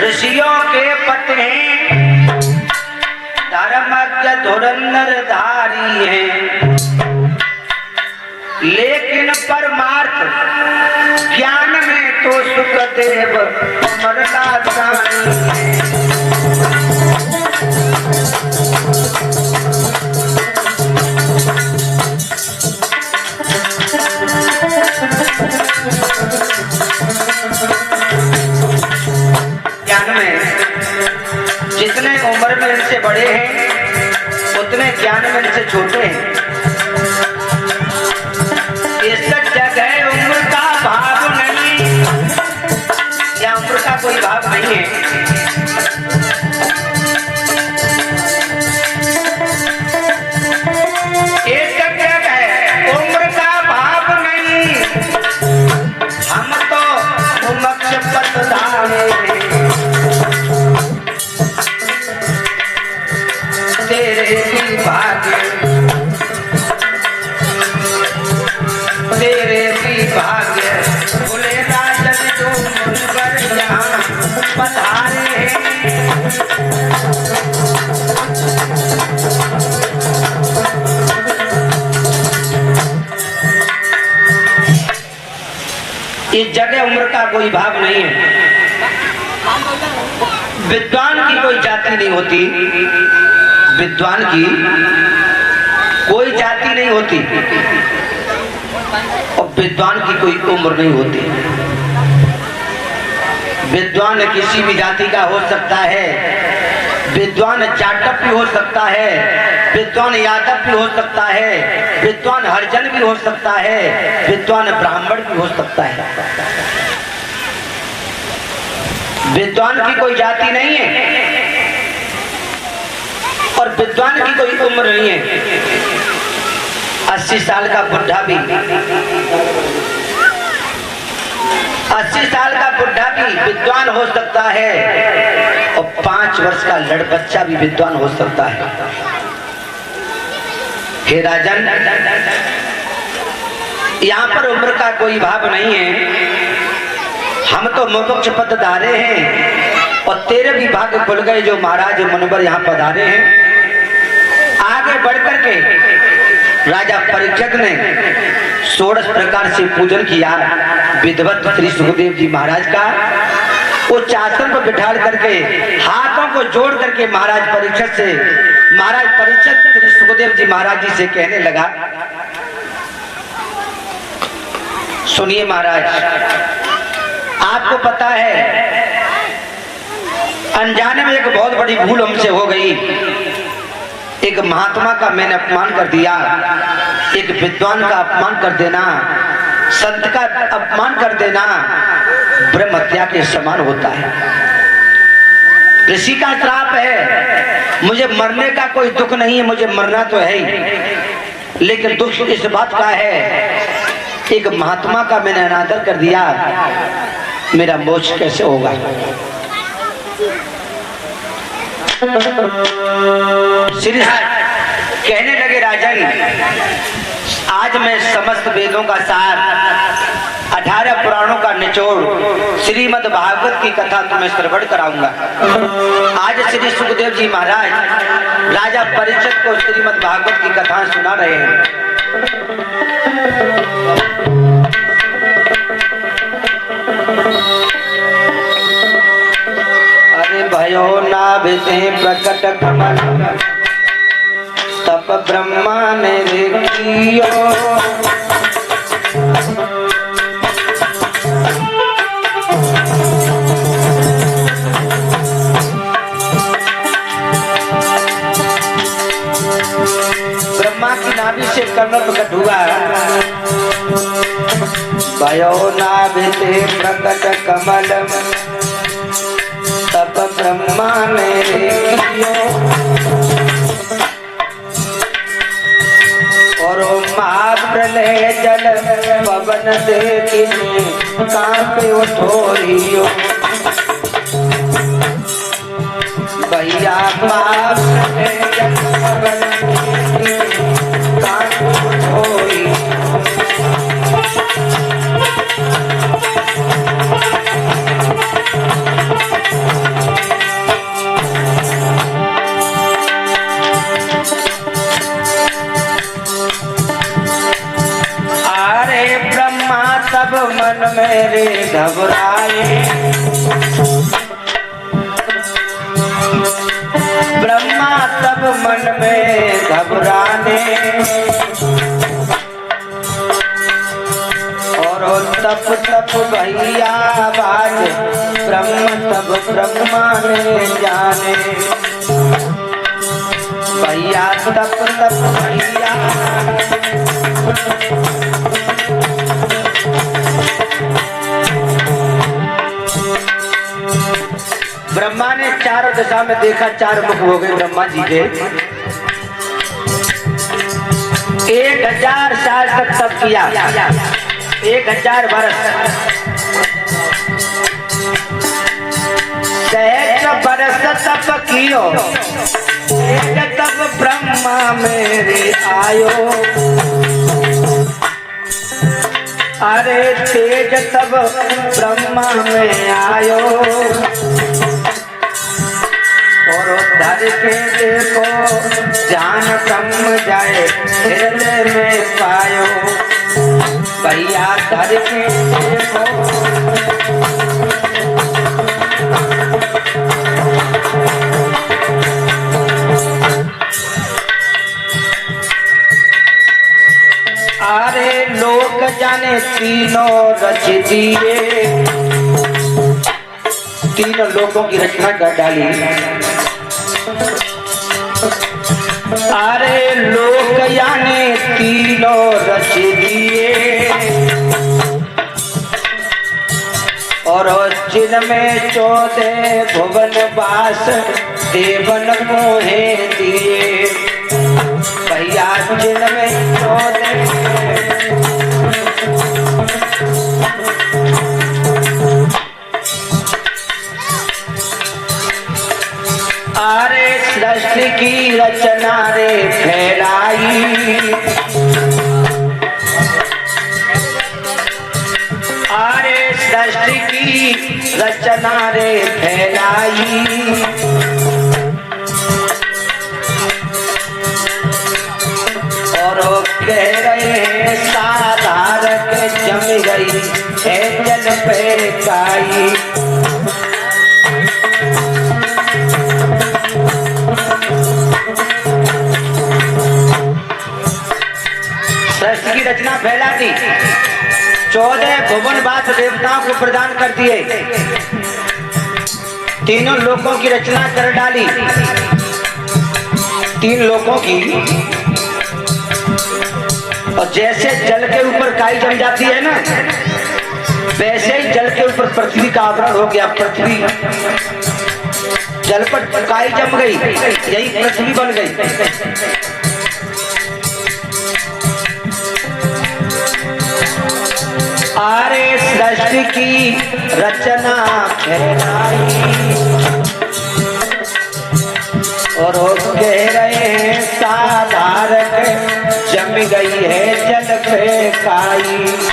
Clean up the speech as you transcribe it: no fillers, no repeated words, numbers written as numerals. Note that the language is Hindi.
ऋषियों के पट हैं, धर्मज्ञ धुरंधर धारी हैं, लेकिन परमार्थ ज्ञान में तो सुखदेव मरदासानी है। ज्ञान में जितने उम्र में इनसे बड़े हैं उतने ज्ञान में इनसे छोटे हैं। इस जगह उम्र का भाव नहीं, या उम्र का कोई भाव नहीं है। इस जगह उम्र का भाव नहीं, हम तो मुमुक्ष पतधारे तेरे भी भाग्य, तेरे भी भाग्य भोले राजन जो मुनवर यहाँ पधारे हैं। इस जगह उम्र का कोई भाव नहीं है। विद्वान की कोई जाति नहीं होती, विद्वान की कोई जाति नहीं होती और विद्वान की कोई उम्र नहीं होती। विद्वान किसी भी जाति का हो सकता है, विद्वान जाटव भी हो सकता है, विद्वान यादव भी हो सकता है, विद्वान हरिजन भी हो सकता है, विद्वान ब्राह्मण भी हो सकता है। विद्वान की कोई जाति नहीं है और विद्वान की कोई उम्र नहीं है। 80 साल का बुढ़ा भी, 80 साल का बुढ़ा भी विद्वान हो सकता है और 5 वर्ष का लड़ बच्चा भी विद्वान हो सकता है। हे राजन, यहाँ पर उम्र का कोई भाव नहीं है। हम तो मुमुक्ष पतधारे हैं और तेरे भी भाग्य खुल गए जो महाराज मुनवर यहाँ पधारे हैं। आगे बढ़कर के राजा परीक्षित ने 16 प्रकार से पूजन किया विधिवत श्री सुखदेव जी महाराज का। वो आसन पर बिठा करके हाथों को जोड़ करके महाराज परीक्षित श्री सुखदेव जी महाराज जी से कहने लगा, सुनिए महाराज, आपको पता है अनजाने में एक बहुत बड़ी भूल हमसे हो गई। एक महात्मा का मैंने अपमान कर दिया, एक विद्वान का अपमान कर देना, संत का अपमान कर देना ब्रह्म हत्या के समान होता है। ऋषि का श्राप है, मुझे मरने का कोई दुख नहीं है, मुझे मरना तो है ही, लेकिन दुख इस बात का है एक महात्मा का मैंने अनादर कर दिया, मेरा मोक्ष कैसे होगा। श्री कहने लगे, राजन आज मैं समस्त वेदों का सार, 18 पुराणों का निचोड़ श्रीमद् भागवत की कथा तुम्हें श्रवण कराऊंगा। आज श्री सुखदेव जी महाराज राजा परीक्षित को श्रीमद् भागवत की कथा सुना रहे हैं। अरे भयो नाभिते प्रकट कमल तप ब्रह्मा ने देखियो, ब्रह्मा की नाभि से कमल प्रकट हुआ। भयो नाभिते प्रकट कमल तप ब्रह्मा ने देखियो, और महाप्रलय जल पवन देखी कांपे उठोरियो। भैया महाप्रलय जल पवन देखी कांपे उठोरियो। रे घबराए। ब्रह्मा तब मन में घबराने और तप तप भैया बाज ब्रह्म तब ब्रह्मा ने जाने। भैया तप तप भैया ब्रह्मा ने चारों दिशा में देखा, चार मुख हो गए ब्रह्मा जी के। 1000 साल तक तप किया, 1000 वर्ष। सहस्र बरस तप कियो, एक तप ब्रह्मा मेरे आयो। अरे तेज तब ब्रह्मा में आयो और धर के देखो जान ब्रह्म जाए हृदय में पायो। भैया धर के देखो अरे लोग जाने तीनों रच दिए, तीनों लोगों की रचना कर डाली। अरे लोग जाने तीनों रच दिए और जिनमें 14 भुवन वास देवन मोहे दिए। भैया जिनमें 14 अरे सृष्टि की रचना रे फैलाई। अरे सृष्टि की रचना रे फैलाई और कह रहे साधारक जम गई है जल पे काई। सृष्टि की रचना फैला दी, 14 भुवन वास देवताओं को प्रदान कर दिए, तीनों लोकों की रचना कर डाली। 3 लोकों की, और जैसे जल के ऊपर काई जम जाती है ना, वैसे ही जल के ऊपर पृथ्वी का आवरण हो गया। पृथ्वी जल पर काई जम गई, यही पृथ्वी बन गई। अरे सृष्टि की रचना फैलाई और कह रहे साधारक जम गई है जल पे काई।